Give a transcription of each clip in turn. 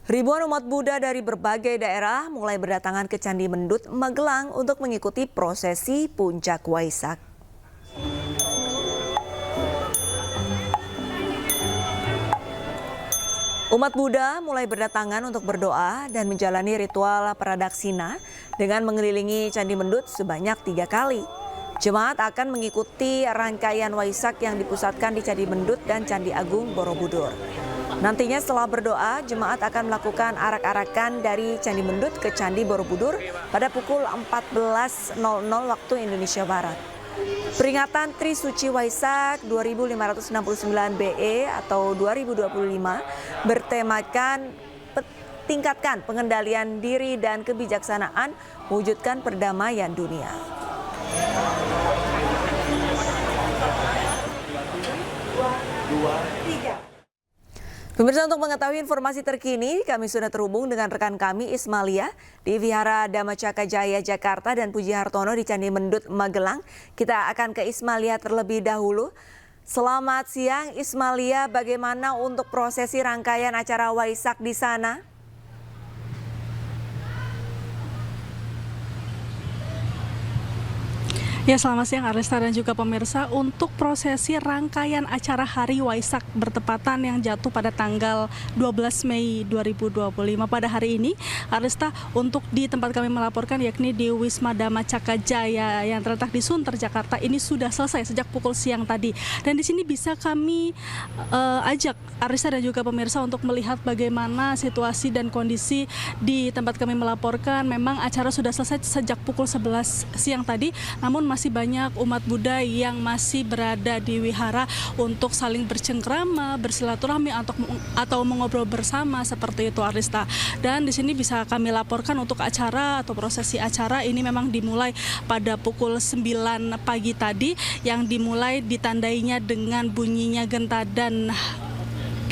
Ribuan umat Buddha dari berbagai daerah mulai berdatangan ke Candi Mendut, Magelang untuk mengikuti prosesi Puncak Waisak. Umat Buddha mulai berdatangan untuk berdoa dan menjalani ritual pradaksina dengan mengelilingi Candi Mendut sebanyak 3 kali. Jemaat akan mengikuti rangkaian Waisak yang dipusatkan di Candi Mendut dan Candi Agung Borobudur. Nantinya setelah berdoa, jemaat akan melakukan arak-arakan dari Candi Mendut ke Candi Borobudur pada pukul 14.00 waktu Indonesia Barat. Peringatan Trisuci Waisak 2569 BE atau 2025 bertemakan tingkatkan pengendalian diri dan kebijaksanaan mewujudkan perdamaian dunia. Pemirsa, untuk mengetahui informasi terkini, kami sudah terhubung dengan rekan kami Ismalia di Vihara Dhamma Cakra Jaya Jakarta dan Puji Hartono di Candi Mendut Magelang. Kita akan ke Ismalia terlebih dahulu. Selamat siang Ismalia, bagaimana untuk prosesi rangkaian acara Waisak di sana? Ya, selamat siang Arista dan juga pemirsa. Untuk prosesi rangkaian acara Hari Waisak bertepatan yang jatuh pada tanggal 12 Mei 2025 pada hari ini, Arista, untuk di tempat kami melaporkan yakni di Wisma Dhamma Cakra Jaya yang terletak di Sunter, Jakarta ini sudah selesai sejak pukul siang tadi. Dan di sini bisa kami ajak Arista dan juga pemirsa untuk melihat bagaimana situasi dan kondisi di tempat kami melaporkan. Memang acara sudah selesai sejak pukul 11 siang tadi, namun masih banyak umat Buddha yang masih berada di wihara untuk saling bercengkrama, bersilaturahmi atau mengobrol bersama seperti itu, Arista. Dan di sini bisa kami laporkan untuk acara atau prosesi acara ini memang dimulai pada pukul 9 pagi tadi, yang dimulai ditandainya dengan bunyinya genta dan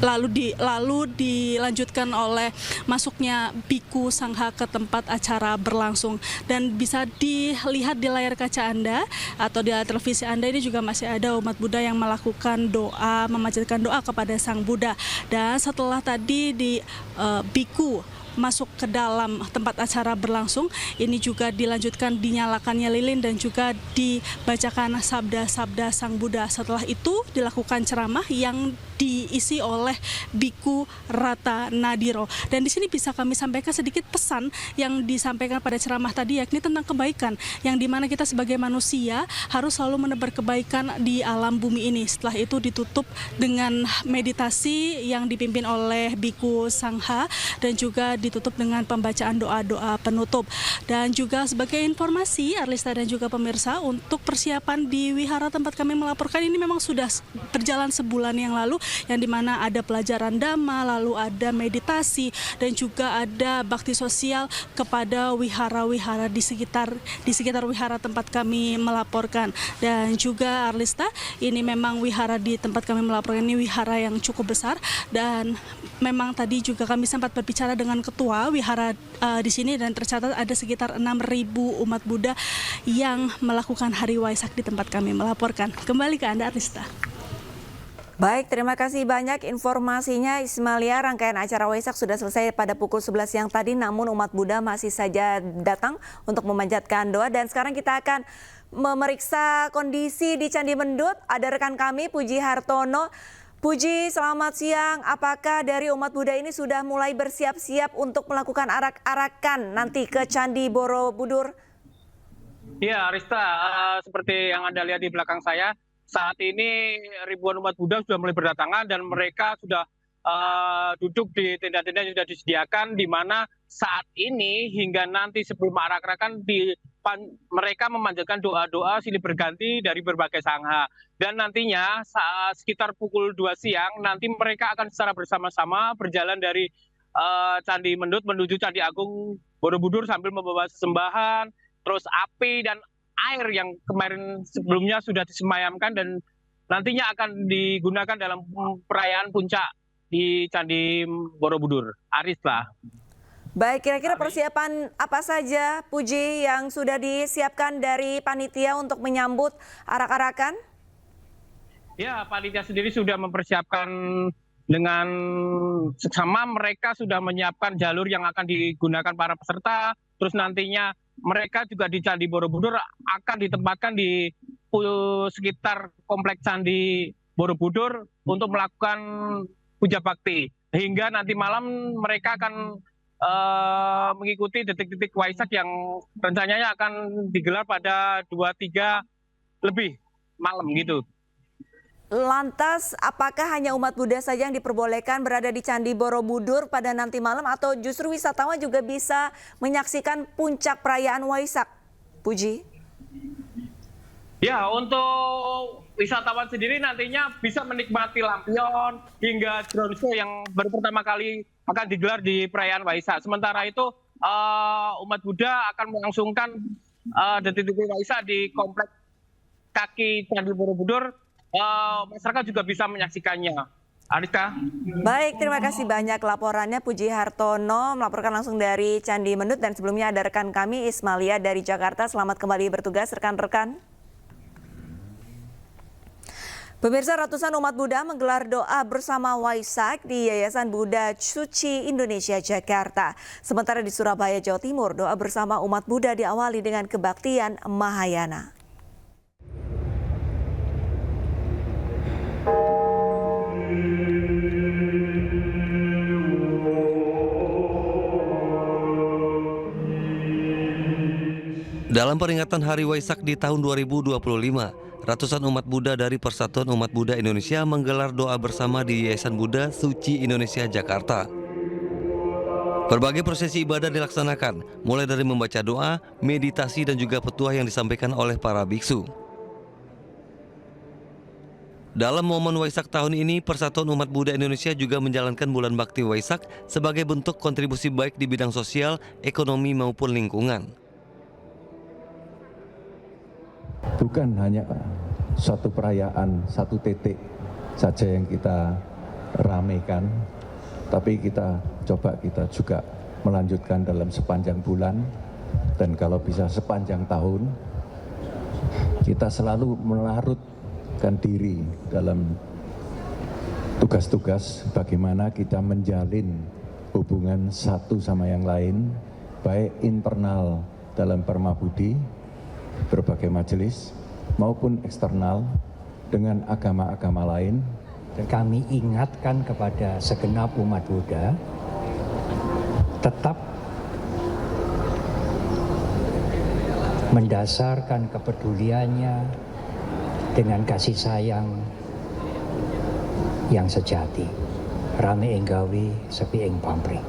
lalu dilanjutkan oleh masuknya biku sangha ke tempat acara berlangsung. Dan bisa dilihat di layar kaca Anda atau di layar televisi Anda, ini juga masih ada umat Buddha yang melakukan doa, memanjatkan doa kepada Sang Buddha. Dan setelah tadi biku masuk ke dalam tempat acara berlangsung, ini juga dilanjutkan dinyalakannya lilin dan juga dibacakan sabda-sabda Sang Buddha. Setelah itu dilakukan ceramah yang diisi oleh Biku Rata Nadiro. Dan di sini bisa kami sampaikan sedikit pesan yang disampaikan pada ceramah tadi, yakni tentang kebaikan, yang dimana kita sebagai manusia harus selalu menebar kebaikan di alam bumi ini. Setelah itu ditutup dengan meditasi yang dipimpin oleh Biku Sangha dan juga ditutup dengan pembacaan doa-doa penutup. Dan juga sebagai informasi Arlista dan juga pemirsa, untuk persiapan di wihara tempat kami melaporkan ini memang sudah berjalan sebulan yang lalu, yang dimana ada pelajaran dhamma, lalu ada meditasi dan juga ada bakti sosial kepada wihara-wihara di sekitar wihara tempat kami melaporkan. Dan juga Arlista, ini memang wihara di tempat kami melaporkan ini wihara yang cukup besar, dan memang tadi juga kami sempat berbicara dengan ketua wihara di sini, dan tercatat ada sekitar 6.000 umat Buddha yang melakukan Hari Waisak di tempat kami melaporkan. Kembali ke Anda, Arlista. Baik, terima kasih banyak informasinya Ismalia. Rangkaian acara Waisak sudah selesai pada pukul 11 siang tadi, namun umat Buddha masih saja datang untuk memanjatkan doa. Dan sekarang kita akan memeriksa kondisi di Candi Mendut. Ada rekan kami Puji Hartono. Puji, selamat siang. Apakah dari umat Buddha ini sudah mulai bersiap-siap untuk melakukan arak-arakan nanti ke Candi Borobudur? Ya, Arista, seperti yang Anda lihat di belakang saya, saat ini ribuan umat Buddha sudah mulai berdatangan dan mereka sudah duduk di tenda-tenda yang sudah disediakan, di mana saat ini hingga nanti sebelum arak-arakan mereka memanjatkan doa-doa silih berganti dari berbagai sangha. Dan nantinya sekitar pukul 2 siang nanti mereka akan secara bersama-sama berjalan dari Candi Mendut menuju Candi Agung Borobudur sambil membawa sesembahan, terus api dan air yang kemarin sebelumnya sudah disemayamkan dan nantinya akan digunakan dalam perayaan puncak di Candi Borobudur. Arista. Baik, kira-kira persiapan apa saja, Puji, yang sudah disiapkan dari panitia untuk menyambut arak-arakan? Ya, panitia sendiri sudah mempersiapkan dengan seksama mereka sudah menyiapkan jalur yang akan digunakan para peserta. Terus nantinya mereka juga di Candi Borobudur akan ditempatkan di sekitar kompleks Candi Borobudur untuk melakukan puja bakti. Hingga nanti malam mereka akan mengikuti detik-detik Waisak yang rencananya akan digelar pada 2-3 lebih malam gitu. Lantas, apakah hanya umat Buddha saja yang diperbolehkan berada di Candi Borobudur pada nanti malam atau justru wisatawan juga bisa menyaksikan puncak perayaan Waisak? Puji. Ya, untuk wisatawan sendiri nantinya bisa menikmati lampion hingga drone show yang baru pertama kali akan digelar di perayaan Waisak. Sementara itu umat Buddha akan melangsungkan detik-detik Waisak di kompleks kaki Candi Borobudur. Masyarakat juga bisa menyaksikannya. Ariska. Baik, terima kasih banyak laporannya Puji Hartono melaporkan langsung dari Candi Mendut, dan sebelumnya ada rekan kami Ismalia dari Jakarta. Selamat kembali bertugas rekan-rekan. Pemirsa, ratusan umat Buddha menggelar doa bersama Waisak di Yayasan Buddha Suci Indonesia Jakarta. Sementara di Surabaya, Jawa Timur, doa bersama umat Buddha diawali dengan kebaktian Mahayana. Dalam peringatan Hari Waisak di tahun 2025, ratusan umat Buddha dari Persatuan Umat Buddha Indonesia menggelar doa bersama di Yayasan Buddha Suci Indonesia Jakarta. Berbagai prosesi ibadah dilaksanakan, mulai dari membaca doa, meditasi, dan juga petuah yang disampaikan oleh para biksu. Dalam momen Waisak tahun ini, Persatuan Umat Buddha Indonesia juga menjalankan bulan Bakti Waisak sebagai bentuk kontribusi baik di bidang sosial, ekonomi, maupun lingkungan. Bukan hanya satu perayaan, satu titik saja yang kita ramaikan, tapi kita juga melanjutkan dalam sepanjang bulan, dan kalau bisa sepanjang tahun. Kita selalu melarutkan diri dalam tugas-tugas bagaimana kita menjalin hubungan satu sama yang lain, baik internal dalam Parma Budi, berbagai majelis, maupun eksternal dengan agama-agama lain. Dan kami ingatkan kepada segenap umat Buddha tetap mendasarkan kepeduliannya dengan kasih sayang yang sejati. Rame enggawi sepi ing pamrih.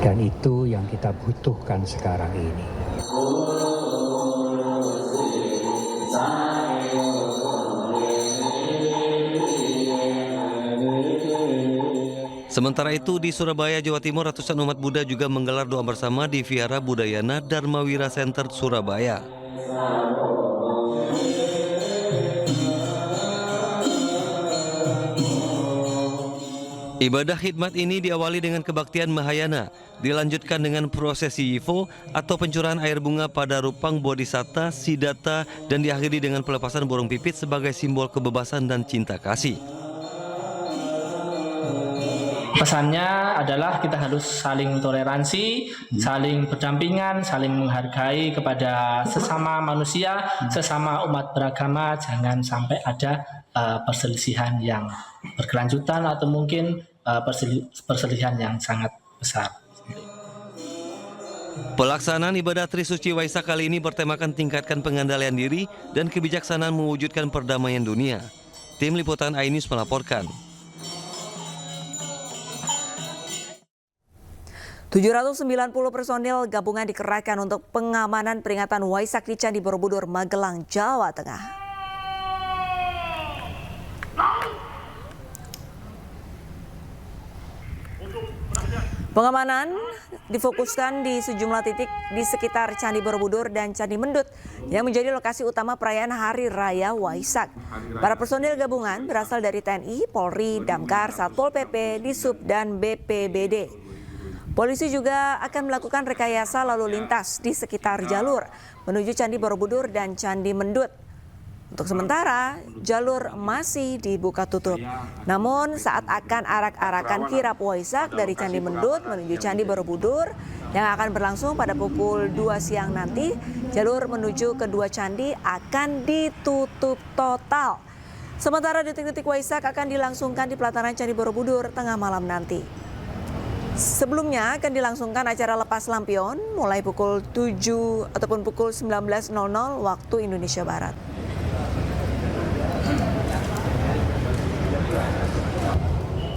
Dan itu yang kita butuhkan sekarang ini. Sementara itu di Surabaya, Jawa Timur, ratusan umat Buddha juga menggelar doa bersama di Vihara Budayana Dharmawira Center Surabaya. Ibadah khidmat ini diawali dengan kebaktian Mahayana, dilanjutkan dengan prosesi Yivo atau pencurahan air bunga pada Rupang Bodhisatta, Siddhartha, dan diakhiri dengan pelepasan burung pipit sebagai simbol kebebasan dan cinta kasih. Pesannya adalah kita harus saling toleransi, saling berdampingan, saling menghargai kepada sesama manusia, sesama umat beragama. Jangan sampai ada perselisihan yang berkelanjutan atau mungkin perselisihan yang sangat besar. Pelaksanaan ibadah Trisuci Waisak kali ini bertemakan tingkatkan pengandalian diri dan kebijaksanaan mewujudkan perdamaian dunia. Tim Liputan iNews melaporkan. 790 personil gabungan dikerahkan untuk pengamanan peringatan Waisak di Candi Borobudur, Magelang, Jawa Tengah. Pengamanan difokuskan di sejumlah titik di sekitar Candi Borobudur dan Candi Mendut yang menjadi lokasi utama perayaan Hari Raya Waisak. Para personil gabungan berasal dari TNI, Polri, Damkar, Satpol PP, Disub, dan BPBD. Polisi juga akan melakukan rekayasa lalu lintas di sekitar jalur menuju Candi Borobudur dan Candi Mendut. Untuk sementara, jalur masih dibuka tutup. Namun saat akan arak-arakan kirap Waisak dari Candi Mendut menuju Candi Borobudur yang akan berlangsung pada pukul 2 siang nanti, jalur menuju kedua candi akan ditutup total. Sementara detik-detik Waisak akan dilangsungkan di pelataran Candi Borobudur tengah malam nanti. Sebelumnya akan dilangsungkan acara lepas lampion mulai pukul 7 ataupun pukul 19.00 waktu Indonesia Barat.